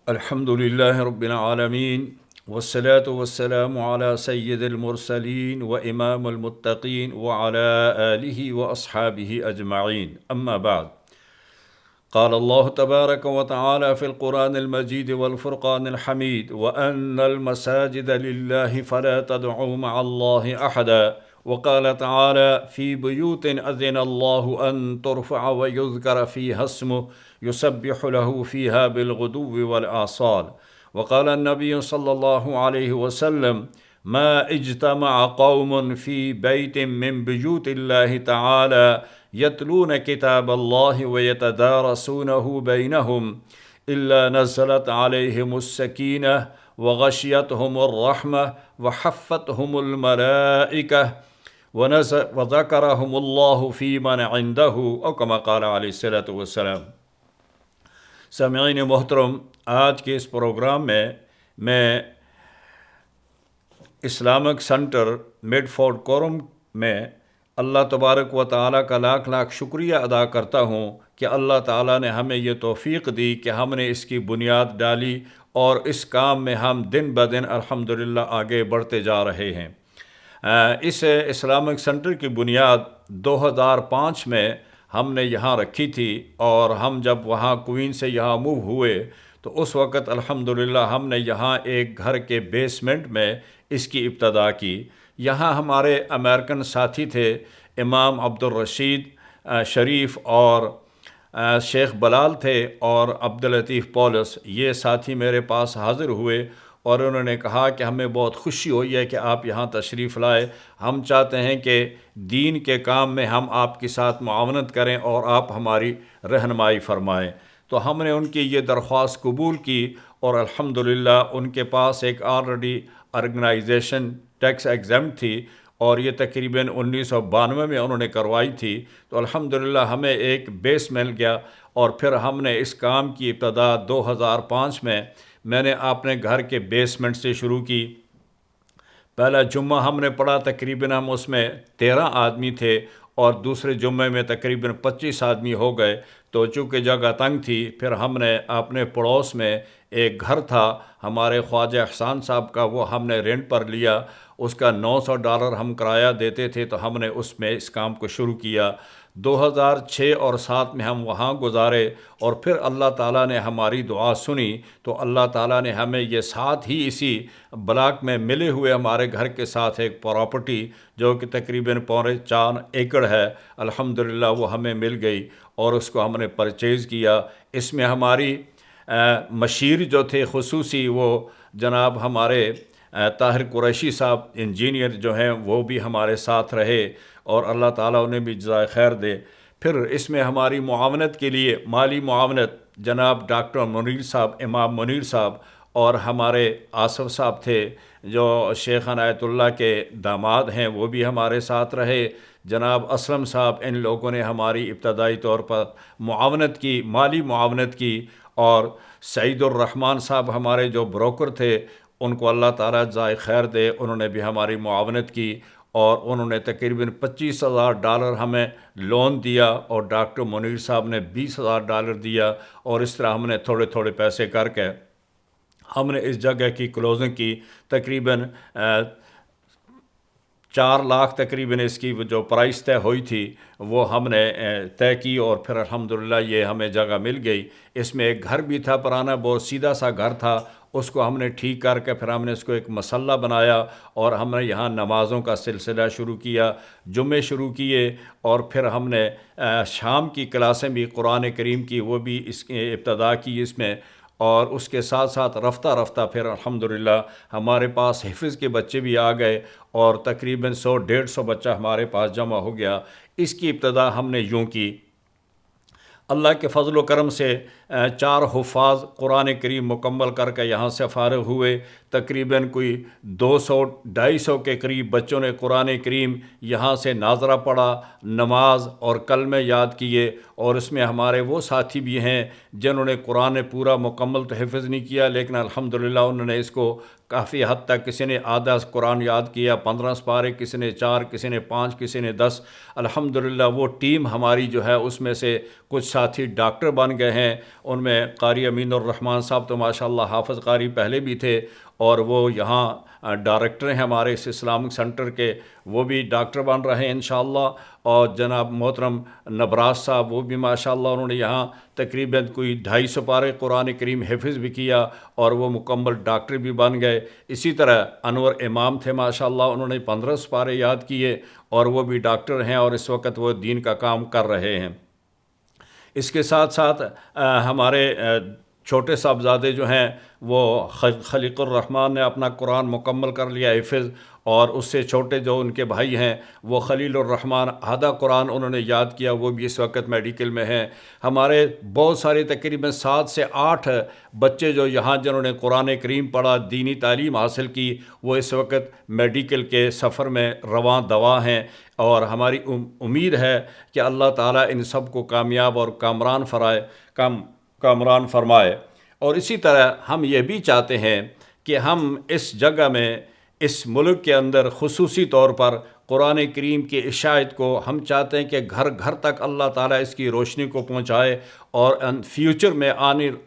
الحمد لله رب العالمين والصلاة والسلام على سيد المرسلين وإمام المتقين وعلى آله وأصحابه أجمعين. أما بعد، قال الله تبارك وتعالى في القرآن المجيد والفرقان الحميد: وأن المساجد لله فلا تدعوا مع الله أحدا. وقال تعالى: في بيوت أذن الله أن ترفع ويذكر فيها اسمه يسبح له فيها بالغدو والآصال. وقال النبي صلى الله عليه وسلم: ما اجتمع قوم في بيت من بيوت الله تعالى يتلون كتاب الله ويتدارسونه بينهم إلا نزلت عليهم السكينة وغشيتهم الرحمة وحفتهم الملائكة وذكرهم الله في من عنده، او كما قال علیہ الصلوۃ والسلام۔ سامعین محترم، آج کے اس پروگرام میں اسلامک سینٹر میڈ فورٹ کورم میں اللہ تبارک و تعالیٰ کا لاکھ لاکھ شکریہ ادا کرتا ہوں کہ اللہ تعالیٰ نے ہمیں یہ توفیق دی کہ ہم نے اس کی بنیاد ڈالی اور اس کام میں ہم دن بدن الحمدللہ آگے بڑھتے جا رہے ہیں۔ اس اسلامک سینٹر کی بنیاد 2005 میں ہم نے یہاں رکھی تھی، اور ہم جب وہاں کوئین سے یہاں موو ہوئے تو اس وقت الحمدللہ ہم نے یہاں ایک گھر کے بیسمنٹ میں اس کی ابتدا کی۔ یہاں ہمارے امریکن ساتھی تھے امام عبدالرشید شریف اور شیخ بلال تھے اور عبداللطیف پولس۔ یہ ساتھی میرے پاس حاضر ہوئے اور انہوں نے کہا کہ ہمیں بہت خوشی ہوئی ہے کہ آپ یہاں تشریف لائے، ہم چاہتے ہیں کہ دین کے کام میں ہم آپ کے ساتھ معاونت کریں اور آپ ہماری رہنمائی فرمائیں۔ تو ہم نے ان کی یہ درخواست قبول کی، اور الحمدللہ ان کے پاس ایک آلریڈی آرگنائزیشن ٹیکس ایگزمپٹ تھی، اور یہ تقریباً 1992 میں انہوں نے کروائی تھی۔ تو الحمدللہ ہمیں ایک بیس مل گیا، اور پھر ہم نے اس کام کی ابتدا 2005 میں نے اپنے گھر کے بیسمنٹ سے شروع کی۔ پہلا جمعہ ہم نے پڑھا، تقریباً ہم اس میں 13 آدمی تھے، اور دوسرے جمعے میں تقریباً 25 آدمی ہو گئے۔ تو چونکہ جگہ تنگ تھی، پھر ہم نے اپنے پڑوس میں ایک گھر تھا ہمارے خواجہ احسان صاحب کا، وہ ہم نے رینٹ پر لیا، اس کا $900 ہم کرایہ دیتے تھے، تو ہم نے اس میں اس کام کو شروع کیا۔ 2006 اور 2007 میں ہم وہاں گزارے، اور پھر اللہ تعالیٰ نے ہماری دعا سنی، تو اللہ تعالیٰ نے ہمیں یہ ساتھ ہی اسی بلاک میں ملے ہوئے ہمارے گھر کے ساتھ ایک پراپرٹی جو کہ تقریباً 4.25 ایکڑ ہے، الحمدللہ وہ ہمیں مل گئی، اور اس کو ہم نے پرچیز کیا۔ اس میں ہماری مشیر جو تھے خصوصی، وہ جناب ہمارے طاہر قریشی صاحب انجینئر جو ہیں، وہ بھی ہمارے ساتھ رہے، اور اللہ تعالیٰ انہیں بھی جزائے خیر دے۔ پھر اس میں ہماری معاونت کے لیے مالی معاونت جناب ڈاکٹر منیر صاحب، امام منیر صاحب، اور ہمارے آصف صاحب تھے جو شیخ عنایت اللہ کے داماد ہیں، وہ بھی ہمارے ساتھ رہے۔ جناب اسلم صاحب، ان لوگوں نے ہماری ابتدائی طور پر معاونت کی، مالی معاونت کی، اور سعید الرحمن صاحب ہمارے جو بروکر تھے، ان کو اللہ تعالیٰ جزائے خیر دے، انہوں نے بھی ہماری معاونت کی، اور انہوں نے تقریباً $25,000 ہمیں لون دیا، اور ڈاکٹر منیر صاحب نے $20,000 دیا، اور اس طرح ہم نے تھوڑے تھوڑے پیسے کر کے ہم نے اس جگہ کی کلوزنگ کی۔ تقریباً 4 لاکھ تقریباً اس کی جو پرائس طے ہوئی تھی وہ ہم نے طے کی، اور پھر الحمدللہ یہ ہمیں جگہ مل گئی۔ اس میں ایک گھر بھی تھا پرانا، بہت سیدھا سا گھر تھا، اس کو ہم نے ٹھیک کر کے پھر ہم نے اس کو ایک مصلی بنایا، اور ہم نے یہاں نمازوں کا سلسلہ شروع کیا، جمعے شروع کیے، اور پھر ہم نے شام کی کلاسیں بھی قرآن کریم کی وہ بھی اس ابتدا کی اس میں، اور اس کے ساتھ ساتھ رفتہ رفتہ پھر الحمدللہ ہمارے پاس حفظ کے بچے بھی آ گئے، اور تقریباً 100-150 بچہ ہمارے پاس جمع ہو گیا۔ اس کی ابتدا ہم نے یوں کی۔ اللہ کے فضل و کرم سے 4 حفاظ قرآن کریم مکمل کر کے یہاں سے فارغ ہوئے۔ تقریباً کوئی 200-250 کے قریب بچوں نے قرآن کریم یہاں سے ناظرہ پڑھا، نماز اور کلمے یاد کیے، اور اس میں ہمارے وہ ساتھی بھی ہیں جنہوں نے قرآن پورا مکمل تو حفظ نہیں کیا، لیکن الحمدللہ انہوں نے اس کو کافی حد تک کسی نے آدھا قرآن یاد کیا، 15 سپارے، کسی نے 4، کسی نے 5، کسی نے 10۔ الحمدللہ وہ ٹیم ہماری جو ہے اس میں سے کچھ ساتھی ڈاکٹر بن گئے ہیں۔ ان میں قاری امین الرحمن صاحب تو ماشاءاللہ حافظ قاری پہلے بھی تھے، اور وہ یہاں ڈائریکٹر ہیں ہمارے اس اسلامک سینٹر کے، وہ بھی ڈاکٹر بن رہے ہیں انشاءاللہ۔ اور جناب محترم نبراس صاحب، وہ بھی ماشاءاللہ انہوں نے یہاں تقریباً کوئی 250 پارے قرآن کریم حفظ بھی کیا، اور وہ مکمل ڈاکٹر بھی بن گئے۔ اسی طرح انور امام تھے ماشاءاللہ، انہوں نے 15 پارے یاد کیے، اور وہ بھی ڈاکٹر ہیں، اور اس وقت وہ دین کا کام کر رہے ہیں۔ اس کے ساتھ ساتھ ہمارے چھوٹے صاحبزادے جو ہیں وہ خلیق الرحمن نے اپنا قرآن مکمل کر لیا حفظ، اور اس سے چھوٹے جو ان کے بھائی ہیں وہ خلیل الرحمن آدھا قرآن انہوں نے یاد کیا، وہ بھی اس وقت میڈیکل میں ہیں۔ ہمارے بہت سارے تقریباً 7 سے 8 بچے جو یہاں جنہوں نے قرآن کریم پڑھا، دینی تعلیم حاصل کی، وہ اس وقت میڈیکل کے سفر میں رواں دوا ہیں، اور ہماری امید ہے کہ اللہ تعالیٰ ان سب کو کامیاب اور کامران فرمائے۔ اور اسی طرح ہم یہ بھی چاہتے ہیں کہ ہم اس جگہ میں، اس ملک کے اندر خصوصی طور پر قرآن کریم کی اشاعت کو ہم چاہتے ہیں کہ گھر گھر تک اللہ تعالیٰ اس کی روشنی کو پہنچائے، اور فیوچر میں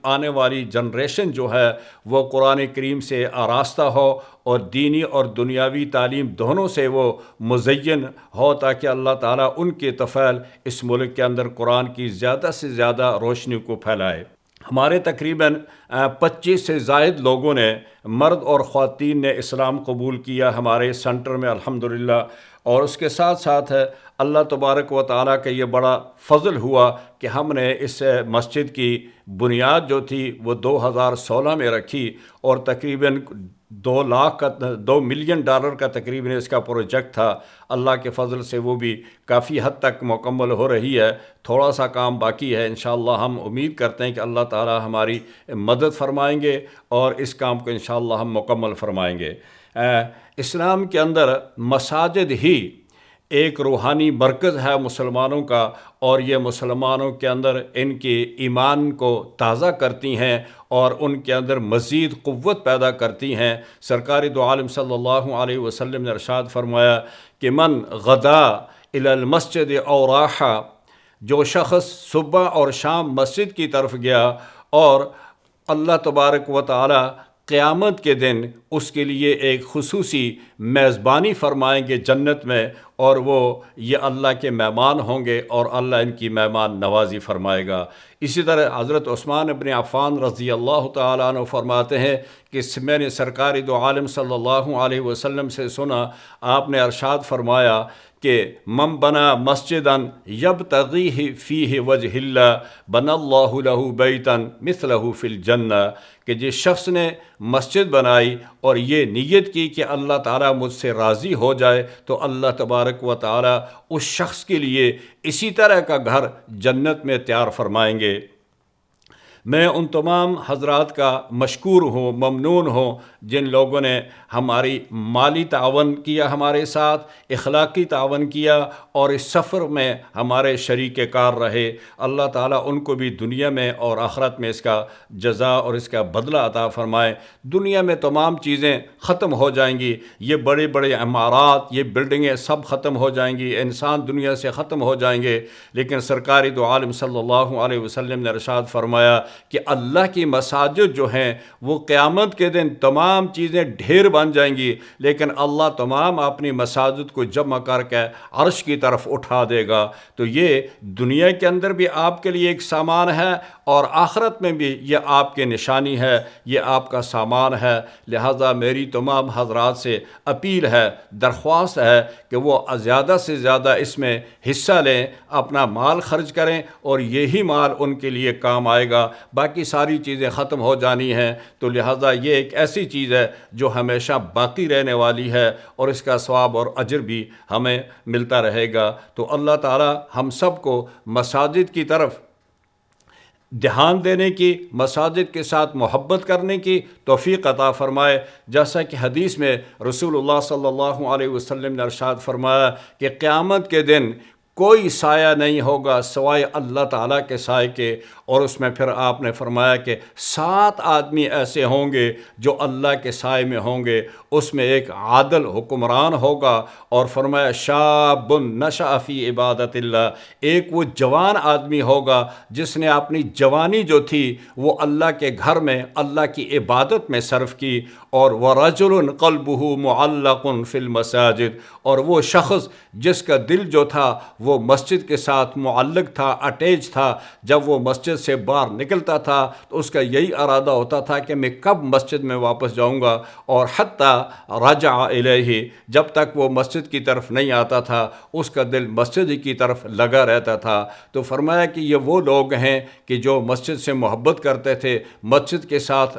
آنے والی جنریشن جو ہے وہ قرآن کریم سے آراستہ ہو، اور دینی اور دنیاوی تعلیم دونوں سے وہ مزین ہو، تاکہ اللہ تعالیٰ ان کے طفیل اس ملک کے اندر قرآن کی زیادہ سے زیادہ روشنی کو پھیلائے۔ ہمارے تقریباً 25 سے زائد لوگوں نے، مرد اور خواتین نے اسلام قبول کیا ہمارے سینٹر میں الحمدللہ۔ اور اس کے ساتھ ساتھ اللہ تبارک و تعالیٰ کا یہ بڑا فضل ہوا کہ ہم نے اس مسجد کی بنیاد جو تھی وہ 2016 میں رکھی، اور تقریباً $2 ملین کا تقریباً اس کا پروجیکٹ تھا۔ اللہ کے فضل سے وہ بھی کافی حد تک مکمل ہو رہی ہے، تھوڑا سا کام باقی ہے۔ انشاءاللہ ہم امید کرتے ہیں کہ اللہ تعالیٰ ہماری مدد فرمائیں گے، اور اس کام کو انشاءاللہ ہم مکمل فرمائیں گے۔ اسلام کے اندر مساجد ہی ایک روحانی مرکز ہے مسلمانوں کا، اور یہ مسلمانوں کے اندر ان کے ایمان کو تازہ کرتی ہیں، اور ان کے اندر مزید قوت پیدا کرتی ہیں۔ سرکار دو عالم صلی اللہ علیہ وسلم نے ارشاد فرمایا کہ من غدا الی المسجد او راحا، جو شخص صبح اور شام مسجد کی طرف گیا، اور اللہ تبارک و تعالی قیامت کے دن اس کے لیے ایک خصوصی میزبانی فرمائیں گے جنت میں، اور وہ یہ اللہ کے مہمان ہوں گے، اور اللہ ان کی مہمان نوازی فرمائے گا۔ اسی طرح حضرت عثمان ابن عفان رضی اللہ تعالیٰ عنہ فرماتے ہیں کہ میں نے سرکار دو عالم صلی اللہ علیہ وسلم سے سنا، آپ نے ارشاد فرمایا کہ من بنا مسجدا یبتغی فیہ وجہ اللہ بنى اللہ لہ بیتا مثلہ فی الجنہ، کہ جس شخص نے مسجد بنائی اور یہ نیت کی کہ اللہ تعالیٰ مجھ سے راضی ہو جائے، تو اللہ تبارک و تعالیٰ اس شخص کے لیے اسی طرح کا گھر جنت میں تیار فرمائیں گے۔ میں ان تمام حضرات کا مشکور ہوں، ممنون ہوں، جن لوگوں نے ہماری مالی تعاون کیا، ہمارے ساتھ اخلاقی تعاون کیا، اور اس سفر میں ہمارے شریک کار رہے۔ اللہ تعالیٰ ان کو بھی دنیا میں اور آخرت میں اس کا جزا اور اس کا بدلہ عطا فرمائے۔ دنیا میں تمام چیزیں ختم ہو جائیں گی، یہ بڑے بڑے عمارات، یہ بلڈنگیں سب ختم ہو جائیں گی، انسان دنیا سے ختم ہو جائیں گے، لیکن سرکار دو عالم صلی اللہ علیہ وسلم نے ارشاد فرمایا کہ اللہ کی مساجد جو ہیں وہ قیامت کے دن تمام چیزیں ڈھیر بن جائیں گی، لیکن اللہ تمام اپنی مساجد کو جمع کر کے عرش کی طرف اٹھا دے گا۔ تو یہ دنیا کے اندر بھی آپ کے لیے ایک سامان ہے، اور آخرت میں بھی یہ آپ کی نشانی ہے، یہ آپ کا سامان ہے۔ لہذا میری تمام حضرات سے اپیل ہے، درخواست ہے کہ وہ زیادہ سے زیادہ اس میں حصہ لیں، اپنا مال خرچ کریں، اور یہی مال ان کے لیے کام آئے گا۔ باقی ساری چیزیں ختم ہو جانی ہیں، تو لہذا یہ ایک ایسی چیز ہے جو ہمیشہ باقی رہنے والی ہے، اور اس کا ثواب اور اجر بھی ہمیں ملتا رہے گا۔ تو اللہ تعالی ہم سب کو مساجد کی طرف دھیان دینے کی، مساجد کے ساتھ محبت کرنے کی توفیق عطا فرمائے۔ جیسا کہ حدیث میں رسول اللہ صلی اللہ علیہ وسلم نے ارشاد فرمایا کہ قیامت کے دن کوئی سایہ نہیں ہوگا سوائے اللہ تعالیٰ کے سائے کے۔ اور اس میں پھر آپ نے فرمایا کہ 7 آدمی ایسے ہوں گے جو اللہ کے سائے میں ہوں گے، اس میں ایک عادل حکمران ہوگا، اور فرمایا شاب نشأ فی عبادت اللہ، ایک وہ جوان آدمی ہوگا جس نے اپنی جوانی جو تھی وہ اللہ کے گھر میں اللہ کی عبادت میں صرف کی، اور وَرَجُلٌ قَلْبُهُ مُعَلَّقٌ فِي الْمَسَاجِدِ، اور وہ شخص جس کا دل جو تھا وہ مسجد کے ساتھ معلق تھا، اٹیچ تھا، جب وہ مسجد سے باہر نکلتا تھا تو اس کا یہی ارادہ ہوتا تھا کہ میں کب مسجد میں واپس جاؤں گا، اور حتیٰ رجع الیہ، جب تک وہ مسجد کی طرف نہیں آتا تھا اس کا دل مسجد کی طرف لگا رہتا تھا۔ تو فرمایا کہ یہ وہ لوگ ہیں کہ جو مسجد سے محبت کرتے تھے، مسجد کے ساتھ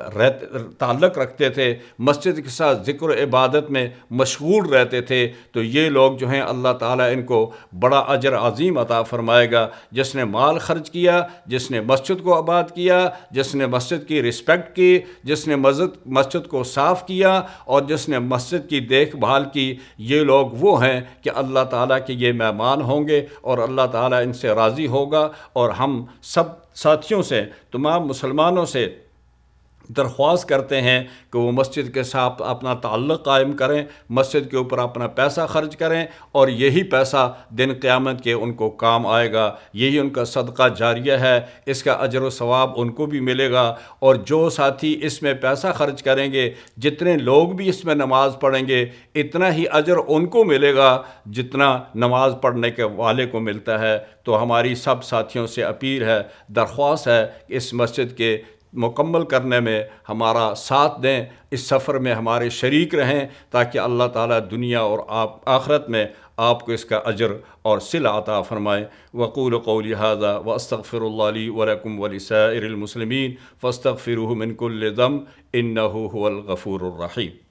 تعلق رکھتے تھے، مسجد کے ساتھ ذکر و عبادت میں مشغول رہتے تھے، تو یہ لوگ جو ہیں اللہ تعالیٰ ان کو بڑا اجر عظیم عطا فرمائے گا۔ جس نے مال خرچ کیا، جس نے مسجد کو آباد کیا، جس نے مسجد کی رسپیکٹ کی، جس نے مسجد کو صاف کیا، اور جس نے مسجد کی دیکھ بھال کی، یہ لوگ وہ ہیں کہ اللہ تعالیٰ کے یہ مہمان ہوں گے، اور اللہ تعالیٰ ان سے راضی ہوگا۔ اور ہم سب ساتھیوں سے، تمام مسلمانوں سے درخواست کرتے ہیں کہ وہ مسجد کے ساتھ اپنا تعلق قائم کریں، مسجد کے اوپر اپنا پیسہ خرچ کریں، اور یہی پیسہ دن قیامت کے ان کو کام آئے گا، یہی ان کا صدقہ جاریہ ہے، اس کا اجر و ثواب ان کو بھی ملے گا۔ اور جو ساتھی اس میں پیسہ خرچ کریں گے، جتنے لوگ بھی اس میں نماز پڑھیں گے، اتنا ہی اجر ان کو ملے گا جتنا نماز پڑھنے کے والے کو ملتا ہے۔ تو ہماری سب ساتھیوں سے اپیل ہے، درخواست ہے کہ اس مسجد کے مکمل کرنے میں ہمارا ساتھ دیں، اس سفر میں ہمارے شریک رہیں، تاکہ اللہ تعالیٰ دنیا اور آخرت میں آپ کو اس کا اجر اور صلہ عطا فرمائے۔ وقول قولی ھذا واستغفر اللہ لی ولکم ولسائر المسلمین فاستغفروہ من کل ذنب انہ ھو الغفور الرحیم۔